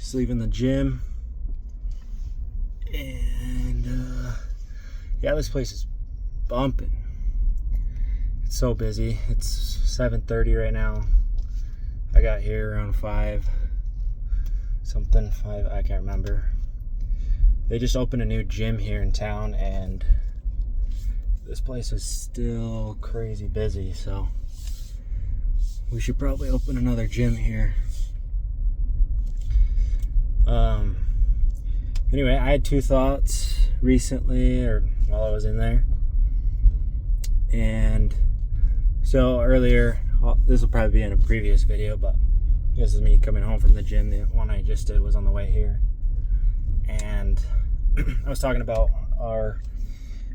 Just leaving the gym. And yeah, this place is bumping. It's so busy. It's 7:30 right now. I got here around 5, I can't remember. They just opened a new gym here in town, and this place is still crazy busy, so we should probably open another gym here. Anyway, I had 2 thoughts recently, or while I was in there. And so earlier, this will probably be in a previous video, but this is me coming home from the gym. The one I just did was on the way here. And I was talking about our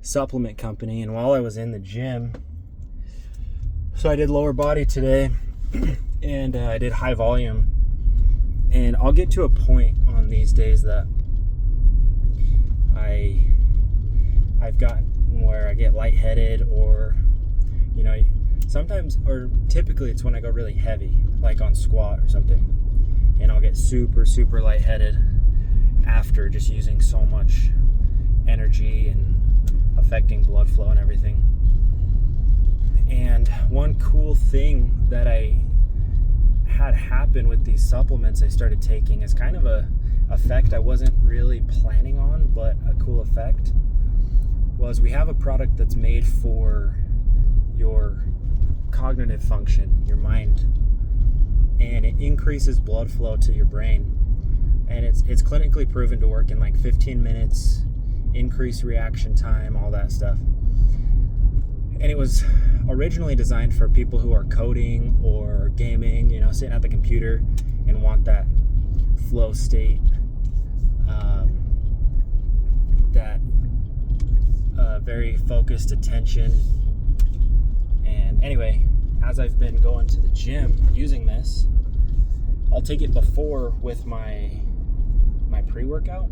supplement company, and while I was in the gym, so I did lower body today, and I did high volume. And I'll get to a point on these days that I've gotten where I get lightheaded, or sometimes, or typically it's when I go really heavy, like on squat or something, and I'll get super lightheaded after just using so much energy and affecting blood flow and everything. And one cool thing that I had happen with these supplements I started taking is kind of a effect I wasn't really planning on, but a cool effect was we have a product that's made for your cognitive function, your mind, and it increases blood flow to your brain, and it's clinically proven to work in like 15 minutes, increase reaction time, all that stuff. And it was originally designed for people who are coding or gaming, sitting at the computer and want that flow state, that very focused attention. And anyway, as I've been going to the gym using this, I'll take it before with my pre-workout.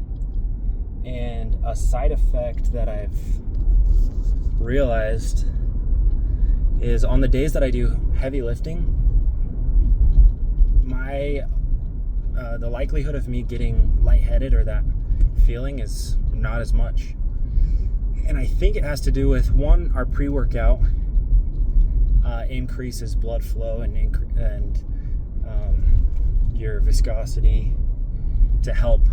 And a side effect that I've realized is on the days that I do heavy lifting, the likelihood of me getting lightheaded or that feeling is not as much. And I think it has to do with, one, our pre-workout increases blood flow and your viscosity to help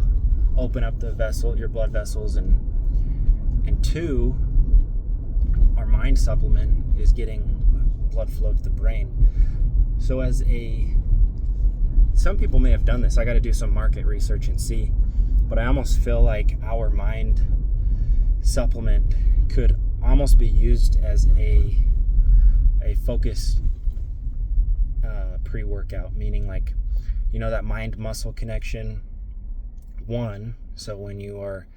open up your blood vessels, and 2, our mind supplement is getting blood flow to the brain. So some people may have done this. I got to do some market research and see, but I almost feel like our mind supplement could almost be used as a focused pre-workout, meaning like, that mind muscle connection. One, so when you are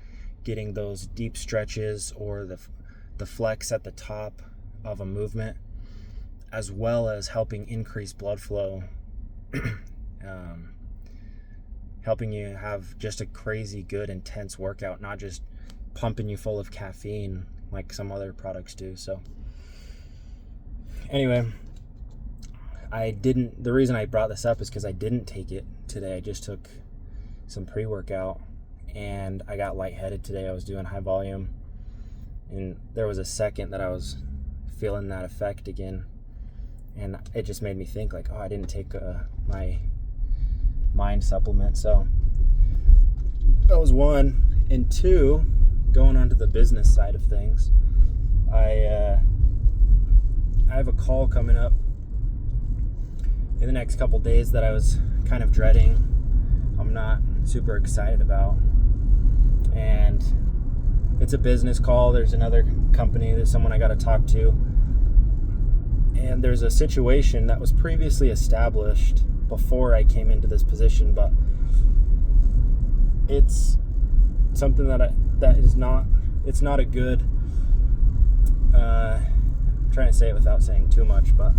getting those deep stretches or the flex at the top of a movement, as well as helping increase blood flow, helping you have just a crazy good intense workout, not just pumping you full of caffeine like some other products do. So anyway, the reason I brought this up is because I didn't take it today. I just took some pre-workout, and I got lightheaded today. I was doing high volume, and there was a second that I was feeling that effect again, and it just made me think like, I didn't take my mind supplement. So that was one. And 2, going on to the business side of things, I have a call coming up in the next couple days that I was kind of dreading. I'm not super excited about, and it's a business call. There's another company, there's someone I got to talk to, and there's a situation that was previously established before I came into this position, but it's something it's not a good, I'm trying to say it without saying too much, but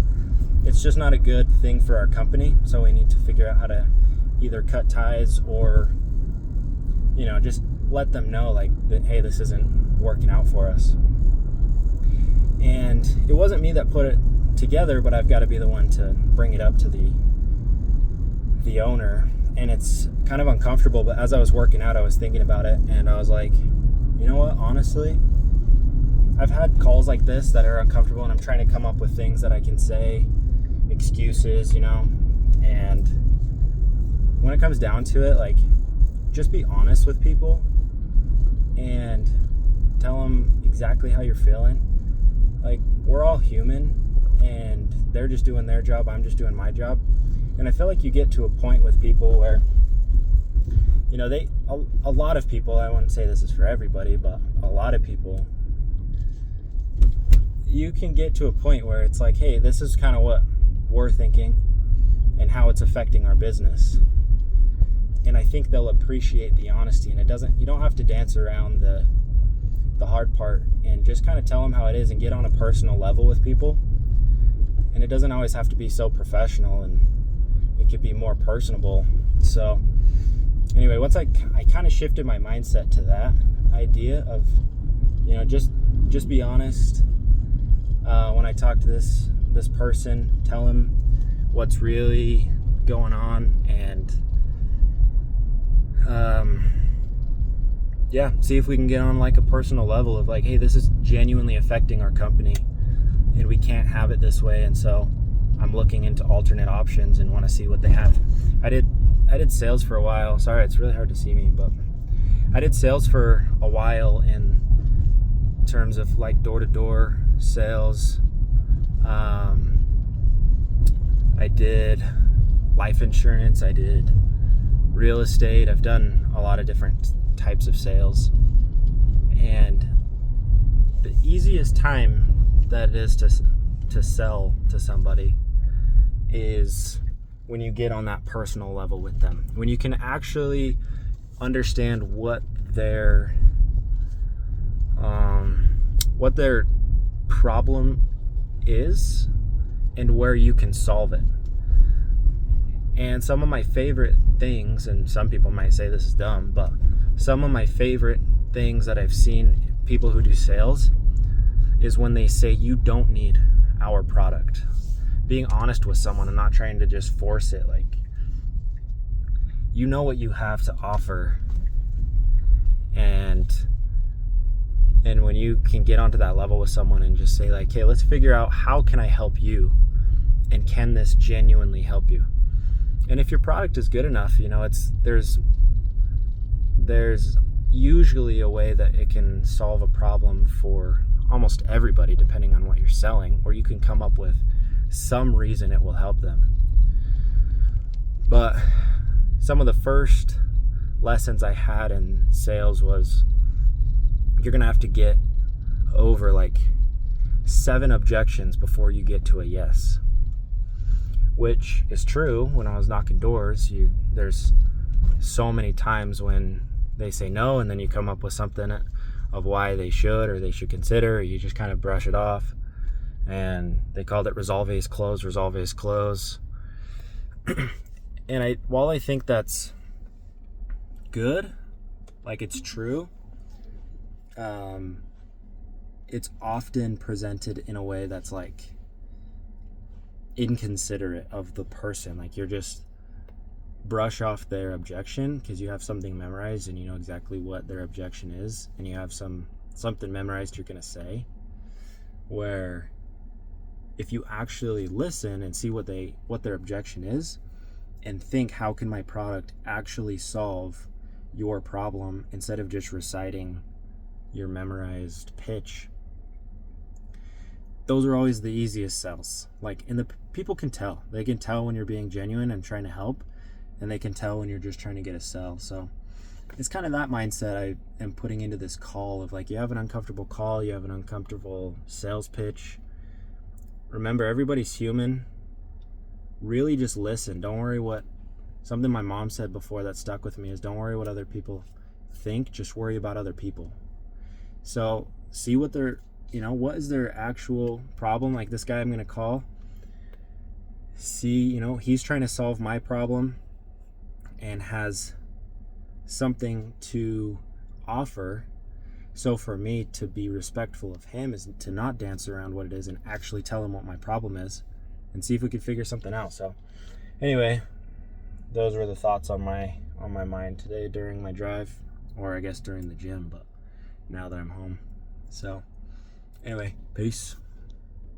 it's just not a good thing for our company. So we need to figure out how to either cut ties or, just let them know like that, hey, this isn't working out for us. And it wasn't me that put it together, but I've got to be the one to bring it up to the owner and it's kind of uncomfortable, but as I was working out, I was thinking about it, and I was like, you know what, honestly, I've had calls like this that are uncomfortable, and I'm trying to come up with things that I can say, excuses, and when it comes down to it, like, just be honest with people and tell them exactly how you're feeling. Like, we're all human, and they're just doing their job, I'm just doing my job. And I feel like you get to a point with people where, a lot of people, I wouldn't say this is for everybody, but a lot of people, you can get to a point where it's like, hey, this is kind of what we're thinking and how it's affecting our business. And I think they'll appreciate the honesty, and you don't have to dance around the hard part, and just kind of tell them how it is and get on a personal level with people. And it doesn't always have to be so professional, and it could be more personable. So anyway, once I kind of shifted my mindset to that idea of, just be honest. When I talk to this person, tell him what's really going on, and see if we can get on like a personal level of like, hey, this is genuinely affecting our company and we can't have it this way, and so I'm looking into alternate options and want to see what they have. I did sales for a while. Sorry, it's really hard to see me, but I did sales for a while in terms of like door-to-door sales. I did life insurance, I did real estate. I've done a lot of different types of sales, and the easiest time that it is to sell to somebody is when you get on that personal level with them, when you can actually understand what their problem is and where you can solve it. And some of my favorite things, and some people might say this is dumb, but some of my favorite things that I've seen people who do sales is when they say, you don't need our product. Being honest with someone and not trying to just force it. Like, you know what you have to offer, and when you can get onto that level with someone and just say like, hey, let's figure out how can I help you, and can this genuinely help you? And if your product is good enough, there's usually a way that it can solve a problem for almost everybody, depending on what you're selling, or you can come up with some reason it will help them. But some of the first lessons I had in sales was, you're gonna have to get over like 7 objections before you get to a yes. Which is true. When I was knocking doors, there's so many times when they say no, and then you come up with something of why they should or they should consider, or you just kind of brush it off. And they called it resolve is close. And while I think that's good, like it's true, it's often presented in a way that's like inconsiderate of the person. Like, you're just brush off their objection because you have something memorized and you know exactly what their objection is, and you have something memorized you're gonna say. Where if you actually listen and see what their objection is, and think, how can my product actually solve your problem, instead of just reciting your memorized pitch, those are always the easiest sells. Like, and the people can tell. They can tell when you're being genuine and trying to help, and they can tell when you're just trying to get a sell. So it's kind of that mindset I am putting into this call of like, you have an uncomfortable call, you have an uncomfortable sales pitch. Remember, everybody's human. Really just listen. Don't worry something my mom said before that stuck with me is, don't worry what other people think, just worry about other people. So see what what is their actual problem. Like this guy I'm going to call, see, he's trying to solve my problem and has something to offer. So for me to be respectful of him is to not dance around what it is and actually tell him what my problem is, and see if we can figure something out. So anyway, those were the thoughts on my mind today during my drive, or I guess during the gym, but now that I'm home. So anyway, peace.